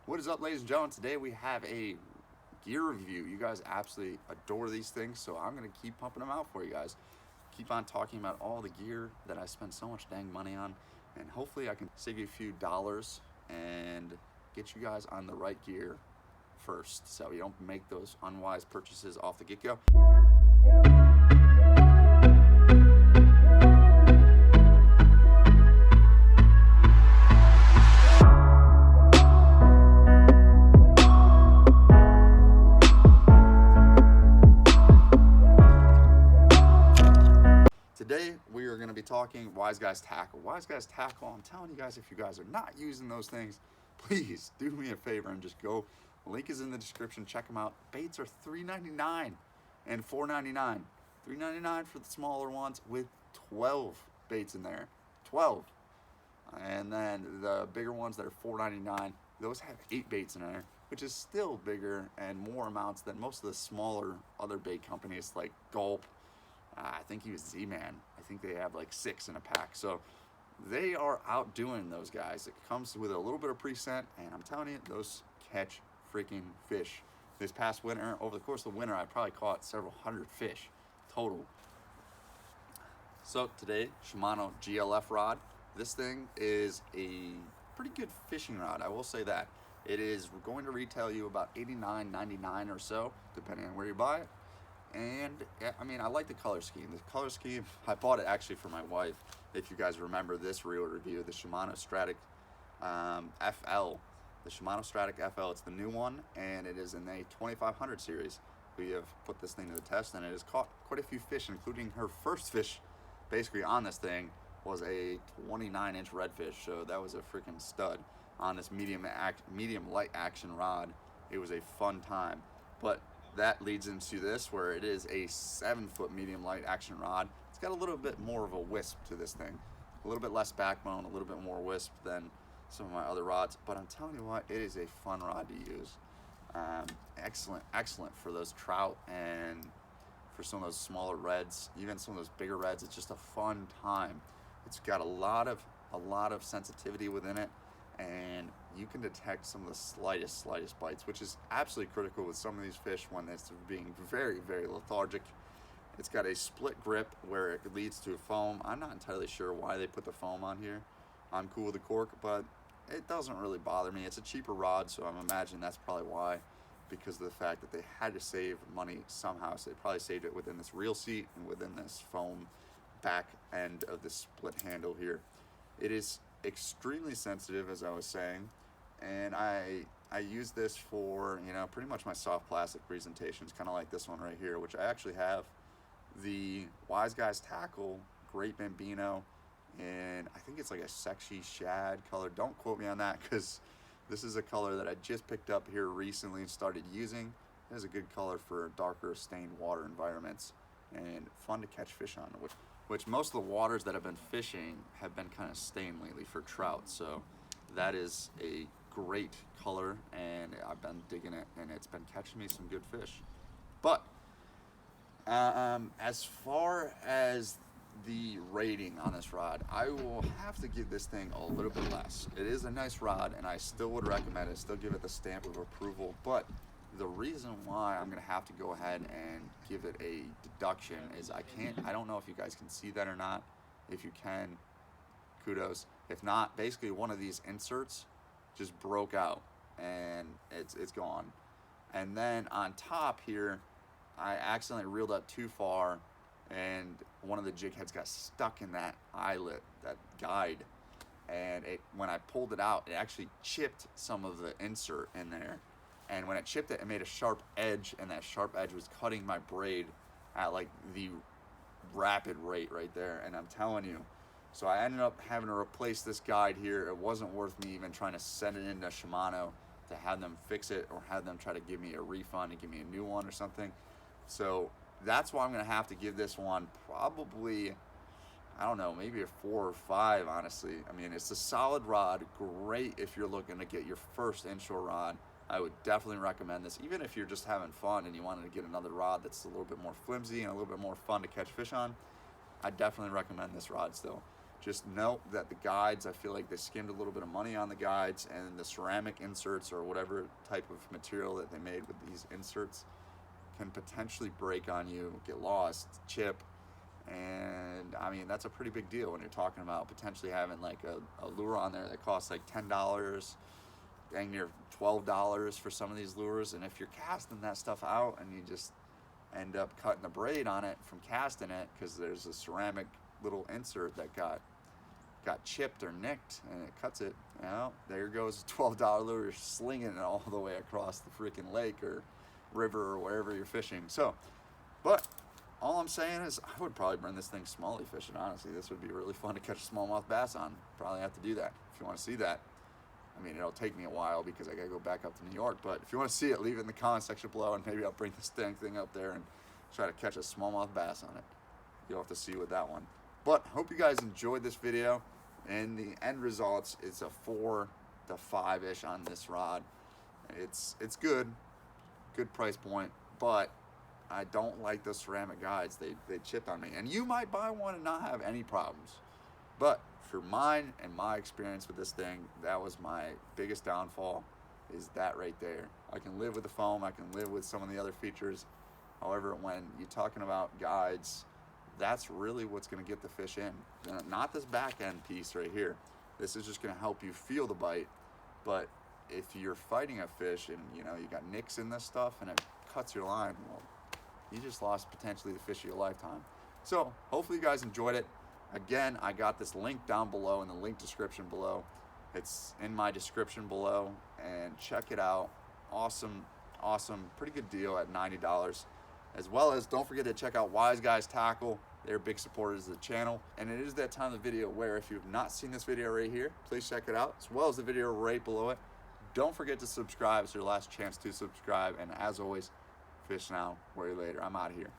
What is up, ladies and gentlemen? Today we have a gear review. You guys absolutely adore these things, so I'm going to keep pumping them out for you guys. Keep on talking about all the gear that I spend so much dang money on, and hopefully I can save you a few dollars and get you guys on the right gear first, so you don't make those unwise purchases off the get-go. Today we are going to be talking Wise Guys Tackle. Wise Guys Tackle, I'm telling you guys, if you guys are not using those things, please do me a favor and just go. Link is in the description. Check them out. Baits are $3.99 and $4.99. $3.99 for the smaller ones with 12 baits in there. 12. And then the bigger ones that are $4.99, those have 8 baits in there, which is still bigger and more amounts than most of the smaller other bait companies like Gulp. I think he was Z-Man. I think they have like 6 in a pack. So they are outdoing those guys. It comes with a little bit of pre-scent, and I'm telling you, those catch freaking fish. This past winter, over the course of the winter, I probably caught several hundred fish total. So today, Shimano GLF rod. This thing is a pretty good fishing rod, I will say that. It is going to retail you about $89.99 or so, depending on where you buy it. And I mean, I like the color scheme. The color scheme, I bought it actually for my wife. If you guys remember this reel review, the Shimano Stradic FL. The Shimano Stradic FL, it's the new one, and it is in a 2500 series. We have put this thing to the test, and it has caught quite a few fish, including her first fish basically on this thing was a 29-inch redfish. So that was a freaking stud on this medium light action rod. It was a fun time. But that leads into this, where it is a 7-foot medium light action rod. It's got a little bit more of a wisp to this thing, a little bit less backbone, a little bit more wisp than some of my other rods. But I'm telling you what, it is a fun rod to use. Excellent for those trout and for some of those smaller reds, even some of those bigger reds. It's just a fun time. It's got a lot of sensitivity within it, and you can detect some of the slightest bites, which is absolutely critical with some of these fish when it's being very lethargic. It's got a split grip where it leads to a foam. I'm not entirely sure why they put the foam on here. I'm cool with the cork, but it doesn't really bother me. It's a cheaper rod, so I'm imagining that's probably why, because of the fact that they had to save money somehow. So they probably saved it within this reel seat and within this foam back end of the split handle here. It is extremely sensitive, as I was saying, and I use this for, you know, pretty much my soft plastic presentations, kind of like this one right here, which I actually have the Wise Guys Tackle Great Bambino, and I think it's like a sexy shad color. Don't quote me on that, because this is a color that I just picked up here recently and started using. It is a good color for darker stained water environments and fun to catch fish on, which most of the waters that I've been fishing have been kind of stained lately for trout. So that is a great color, and I've been digging it, and it's been catching me some good fish. But as far as the rating on this rod, I will have to give this thing a little bit less. It is a nice rod, and I still would recommend it, still give it the stamp of approval. But the reason why I'm gonna have to go ahead and give it a deduction is I don't know if you guys can see that or not. If you can, kudos. If not, basically one of these inserts just broke out and it's gone. And then on top here, I accidentally reeled up too far, and one of the jig heads got stuck in that eyelet, that guide, and when I pulled it out, it actually chipped some of the insert in there. And when it chipped it, it made a sharp edge, and that sharp edge was cutting my braid at like the rapid rate right there. And I'm telling you, so I ended up having to replace this guide here. It wasn't worth me even trying to send it into Shimano to have them fix it or have them try to give me a refund and give me a new one or something. So that's why I'm gonna have to give this one probably, I don't know, maybe a 4 or 5, honestly. I mean, it's a solid rod, great if you're looking to get your first inshore rod. I would definitely recommend this, even if you're just having fun and you wanted to get another rod that's a little bit more flimsy and a little bit more fun to catch fish on. I definitely recommend this rod still. Just note that the guides, I feel like they skimmed a little bit of money on the guides, and the ceramic inserts or whatever type of material that they made with these inserts can potentially break on you, get lost, chip. And I mean, that's a pretty big deal when you're talking about potentially having like a lure on there that costs like $10, dang near $12 for some of these lures. And if you're casting that stuff out and you just end up cutting the braid on it from casting it because there's a ceramic little insert that got chipped or nicked and it cuts it, you know, there goes a $12 lure. You're slinging it all the way across the freaking lake or river or wherever you're fishing. So, but all I'm saying is I would probably bring this thing smallie fishing, honestly. This would be really fun to catch a smallmouth bass on. Probably have to do that if you want to see that. I mean, it'll take me a while because I gotta go back up to New York, but if you want to see it, leave it in the comment section below and maybe I'll bring this dang thing up there and try to catch a smallmouth bass on it. You'll have to see with that one. But hope you guys enjoyed this video, and the end results is a 4 to 5-ish on this rod. It's good price point, but I don't like those ceramic guides. They chipped on me, and you might buy one and not have any problems, but for mine and my experience with this thing, that was my biggest downfall, is that right there. I can live with the foam, I can live with some of the other features. However, when you're talking about guides, that's really what's going to get the fish in. Not this back end piece right here. This is just going to help you feel the bite. But if you're fighting a fish and you know you got nicks in this stuff and it cuts your line, well, you just lost potentially the fish of your lifetime. So hopefully you guys enjoyed it. Again, I got this link down below in the link description below. It's in my description below, and check it out. Awesome, pretty good deal at $90. As well as, don't forget to check out Wise Guys Tackle. They're big supporters of the channel. And it is that time of the video where if you've not seen this video right here, please check it out, as well as the video right below it. Don't forget to subscribe. It's your last chance to subscribe. And as always, fish now, worry later. I'm out of here.